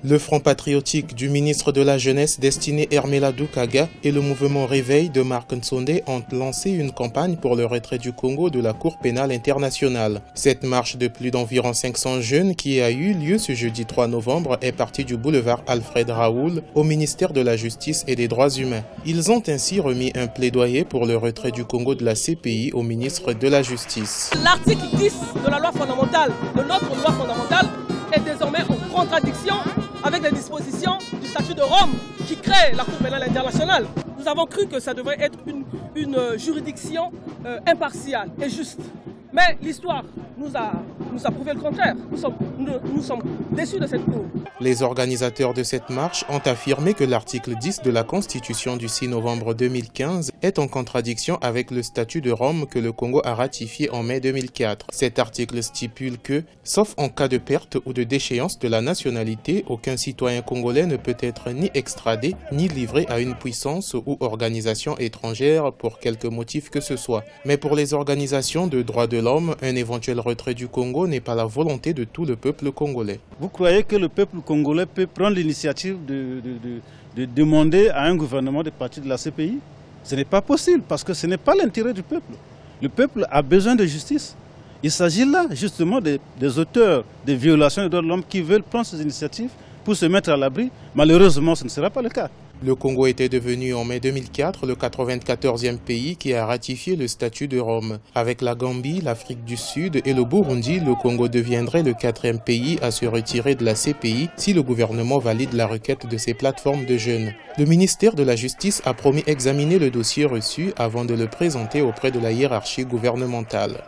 Le Front patriotique du ministre de la Jeunesse Destiné Hermeladou Kaga et le mouvement Réveil de Marc Nsondé ont lancé une campagne pour le retrait du Congo de la Cour pénale internationale. Cette marche de plus d'environ 500 jeunes qui a eu lieu ce jeudi 3 novembre est partie du boulevard Alfred Raoul au ministère de la Justice et des Droits humains. Ils ont ainsi remis un plaidoyer pour le retrait du Congo de la CPI au ministre de la Justice. L'article 10 de la loi fondamentale, de notre loi fondamentale, est désormais en contradiction avec les dispositions du statut de Rome qui crée la Cour pénale internationale. Nous avons cru que ça devrait être une juridiction impartiale et juste. Mais l'histoire nous a prouvé le contraire. Nous sommes déçus de cette Cour. Les organisateurs de cette marche ont affirmé que l'article 10 de la Constitution du 6 novembre 2015 est en contradiction avec le statut de Rome que le Congo a ratifié en mai 2004. Cet article stipule que, sauf en cas de perte ou de déchéance de la nationalité, aucun citoyen congolais ne peut être ni extradé ni livré à une puissance ou organisation étrangère pour quelque motif que ce soit. Mais pour les organisations de droits de l'homme, un éventuel retrait du Congo n'est pas la volonté de tout le peuple congolais. Vous croyez que le peuple congolais peut prendre l'initiative de demander à un gouvernement de partir de la CPI? Ce n'est pas possible parce que ce n'est pas l'intérêt du peuple. Le peuple a besoin de justice. Il s'agit là justement des auteurs des violations des droits de l'homme qui veulent prendre ces initiatives pour se mettre à l'abri. Malheureusement, ce ne sera pas le cas. Le Congo était devenu en mai 2004 le 94e pays qui a ratifié le statut de Rome. Avec la Gambie, l'Afrique du Sud et le Burundi, le Congo deviendrait le 4e pays à se retirer de la CPI si le gouvernement valide la requête de ces plateformes de jeunes. Le ministère de la Justice a promis examiner le dossier reçu avant de le présenter auprès de la hiérarchie gouvernementale.